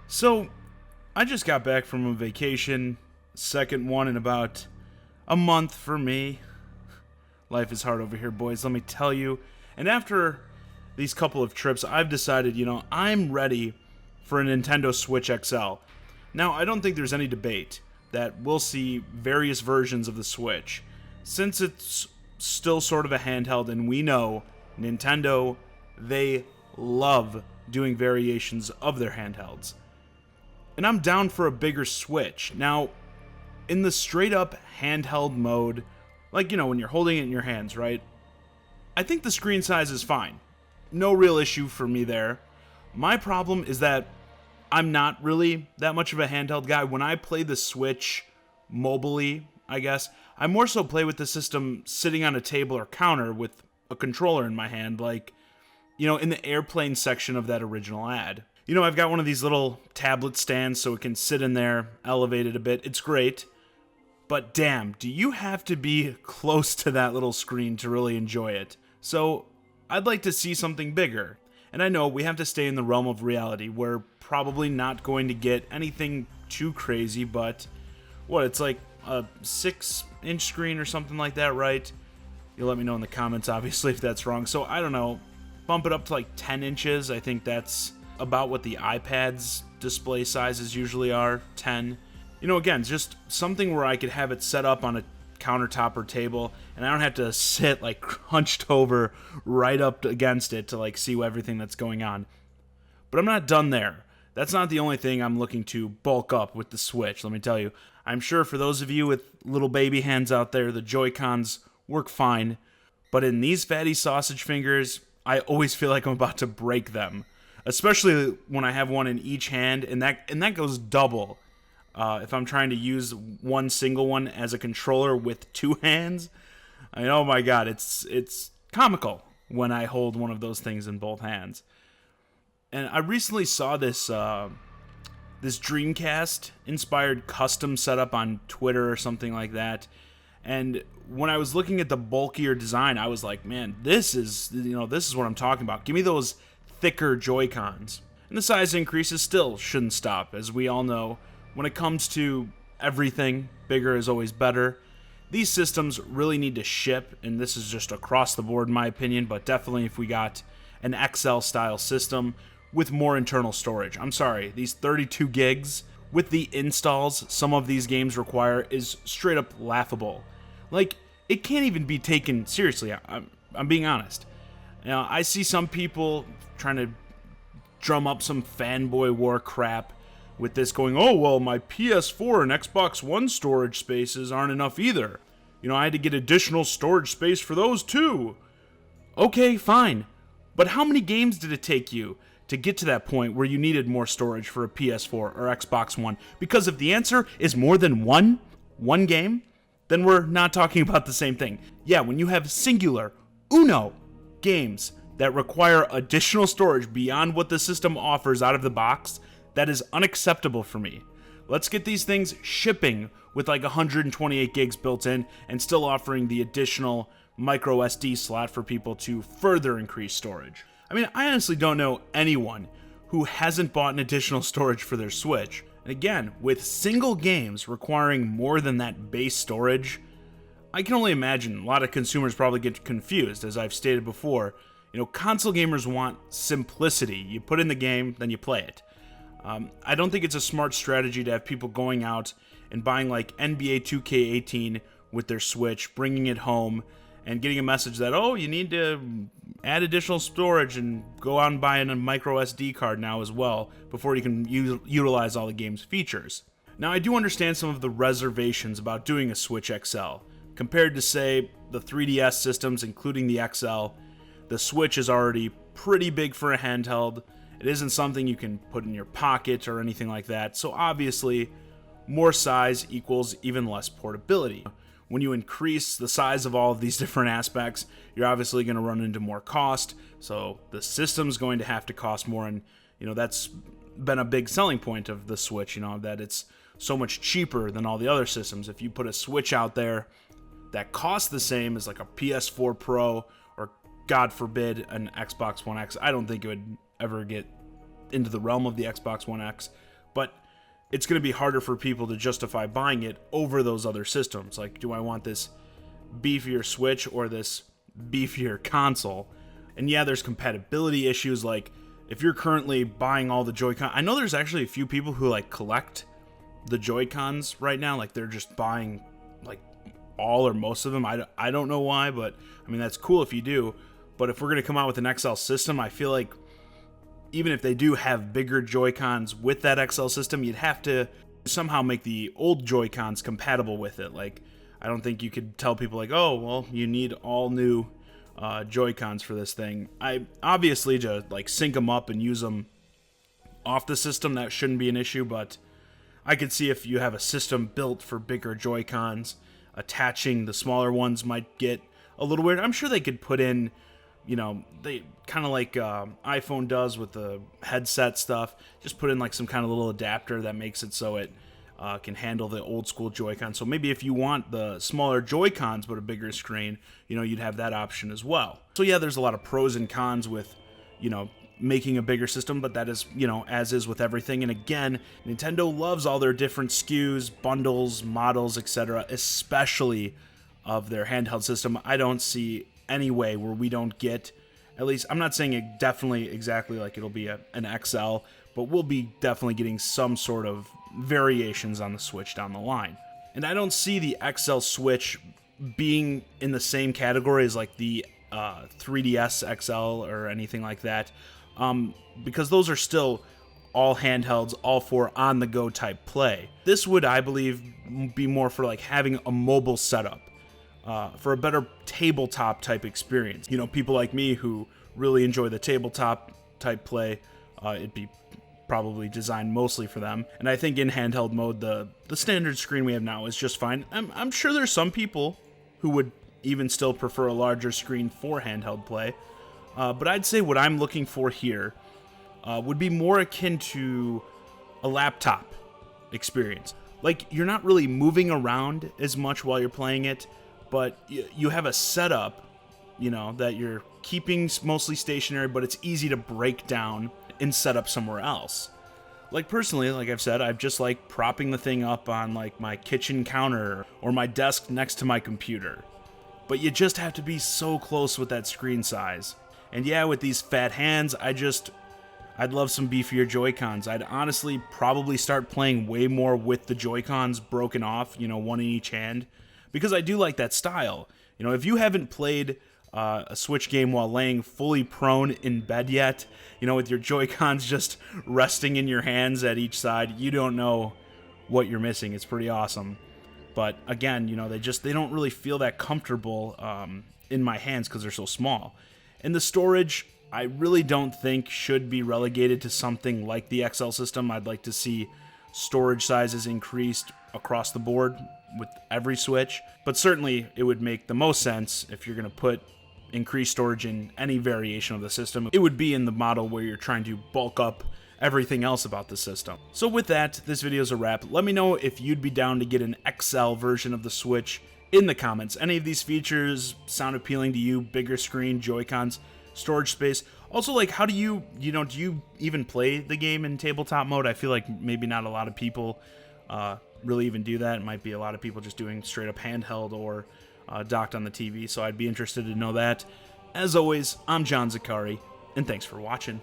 So, I just got back from a vacation, second one in about a month for me. Life is hard over here, boys, let me tell you. And after these couple of trips, I've decided, I'm ready for a Nintendo Switch XL. Now, I don't think there's any debate that we'll see various versions of the Switch. Since it's still sort of a handheld, and we know Nintendo, they love doing variations of their handhelds. And I'm down for a bigger Switch. Now, in the straight up handheld mode, like, when you're holding it in your hands, right? I think the screen size is fine. No real issue for me there. My problem is that I'm not really that much of a handheld guy. When I play the Switch mobily, I guess, I more so play with the system sitting on a table or counter with a controller in my hand, like, in the airplane section of that original ad. I've got one of these little tablet stands so it can sit in there, elevated a bit. It's great. But damn, do you have to be close to that little screen to really enjoy it? So, I'd like to see something bigger. And I know we have to stay in the realm of reality. We're probably not going to get anything too crazy, but it's like a 6-inch screen or something like that, right? You'll let me know in the comments, obviously, if that's wrong. So, I don't know. Bump it up to like 10 inches. I think that's about what the iPad's display sizes usually are, 10. Again, just something where I could have it set up on a countertop or table, and I don't have to sit like hunched over right up against it to like see everything that's going on. But I'm not done there. That's not the only thing I'm looking to bulk up with the Switch, let me tell you. I'm sure for those of you with little baby hands out there, the Joy-Cons work fine, but in these fatty sausage fingers, I always feel like I'm about to break them. Especially when I have one in each hand, and that goes double. If I'm trying to use one single one as a controller with two hands, oh my god, it's comical when I hold one of those things in both hands. And I recently saw this Dreamcast inspired custom setup on Twitter or something like that. And when I was looking at the bulkier design, I was like, man, this is what I'm talking about. Give me those thicker Joy-Cons. And the size increases still shouldn't stop, as we all know. When it comes to everything, bigger is always better. These systems really need to ship, and this is just across the board in my opinion, but definitely if we got an XL style system with more internal storage. I'm sorry, these 32 gigs with the installs some of these games require is straight up laughable. Like, it can't even be taken seriously. I'm being honest. Now, I see some people trying to drum up some fanboy war crap with this going, oh, well, my PS4 and Xbox One storage spaces aren't enough either. I had to get additional storage space for those too. Okay, fine. But how many games did it take you to get to that point where you needed more storage for a PS4 or Xbox One? Because if the answer is more than one game, then we're not talking about the same thing. Yeah, when you have singular, uno, games that require additional storage beyond what the system offers out of the box, that is unacceptable for me. Let's get these things shipping with like 128 gigs built in and still offering the additional micro SD slot for people to further increase storage. I mean, I honestly don't know anyone who hasn't bought an additional storage for their Switch. And again, with single games requiring more than that base storage, I can only imagine a lot of consumers probably get confused, as I've stated before. Console gamers want simplicity. You put in the game, then you play it. I don't think it's a smart strategy to have people going out and buying like NBA 2K18 with their Switch, bringing it home, and getting a message that, oh, you need to add additional storage and go out and buy a micro SD card now as well before you can utilize all the game's features. Now, I do understand some of the reservations about doing a Switch XL. Compared to, say, the 3DS systems, including the XL, the Switch is already pretty big for a handheld. It isn't something you can put in your pocket or anything like that, so obviously, more size equals even less portability. When you increase the size of all of these different aspects, you're obviously going to run into more cost, so the system's going to have to cost more, and that's been a big selling point of the Switch, that it's so much cheaper than all the other systems. If you put a Switch out there that costs the same as like a PS4 Pro or, God forbid, an Xbox One X, I don't think it would ever get into the realm of the Xbox One X, but it's going to be harder for people to justify buying it over those other systems. Like, do I want this beefier Switch or this beefier console? And yeah, there's compatibility issues. Like, if you're currently buying all the Joy-Con, I know there's actually a few people who like collect the Joy-Cons right now. Like, they're just buying like all or most of them. I don't know why, but I mean, that's cool if you do. But if we're going to come out with an XL system, I feel like even if they do have bigger Joy-Cons with that XL system, you'd have to somehow make the old Joy-Cons compatible with it. Like, I don't think you could tell people like, oh, well, you need all new Joy-Cons for this thing. Obviously, to like sync them up and use them off the system, that shouldn't be an issue, but I could see if you have a system built for bigger Joy-Cons, attaching the smaller ones might get a little weird. I'm sure they could put in, they kind of like iPhone does with the headset stuff, just put in like some kind of little adapter that makes it so it can handle the old school Joy-Con. So maybe if you want the smaller Joy-Cons but a bigger screen, you'd have that option as well. So yeah, there's a lot of pros and cons with, making a bigger system, but that is, as is with everything. And again, Nintendo loves all their different SKUs, bundles, models, etc., especially of their handheld system. I don't see any way where we don't get, at least, I'm not saying it definitely exactly like it'll be an XL, but we'll be definitely getting some sort of variations on the Switch down the line. And I don't see the XL Switch being in the same category as like the 3DS XL or anything like that, because those are still all handhelds, all for on-the-go type play. This would, I believe, be more for like having a mobile setup, for a better tabletop type experience. People like me who really enjoy the tabletop type play, it'd be probably designed mostly for them. And I think in handheld mode, the standard screen we have now is just fine. I'm sure there's some people who would even still prefer a larger screen for handheld play. But I'd say what I'm looking for here would be more akin to a laptop experience. Like, you're not really moving around as much while you're playing it, but you have a setup, that you're keeping mostly stationary, but it's easy to break down and set up somewhere else. Like, personally, like I've said, I've just like propping the thing up on like my kitchen counter or my desk next to my computer. But you just have to be so close with that screen size. And yeah, with these fat hands, I'd love some beefier Joy-Cons. I'd honestly probably start playing way more with the Joy-Cons broken off, one in each hand, because I do like that style. If you haven't played a Switch game while laying fully prone in bed yet, with your Joy-Cons just resting in your hands at each side, you don't know what you're missing. It's pretty awesome. But again, they don't really feel that comfortable in my hands because they're so small. And the storage, I really don't think should be relegated to something like the XL system. I'd like to see storage sizes increased across the board with every Switch. But certainly, it would make the most sense if you're going to put increased storage in any variation of the system. It would be in the model where you're trying to bulk up everything else about the system. So with that, this video is a wrap. Let me know if you'd be down to get an XL version of the Switch in the comments. Any of these features sound appealing to you? Bigger screen, Joy-Cons, storage space. Also, like, how do you do you even play the game in tabletop mode? I feel like maybe not a lot of people really even do that. It might be a lot of people just doing straight up handheld or docked on the TV, so I'd be interested to know that. As always, I'm John Zakari, and thanks for watching.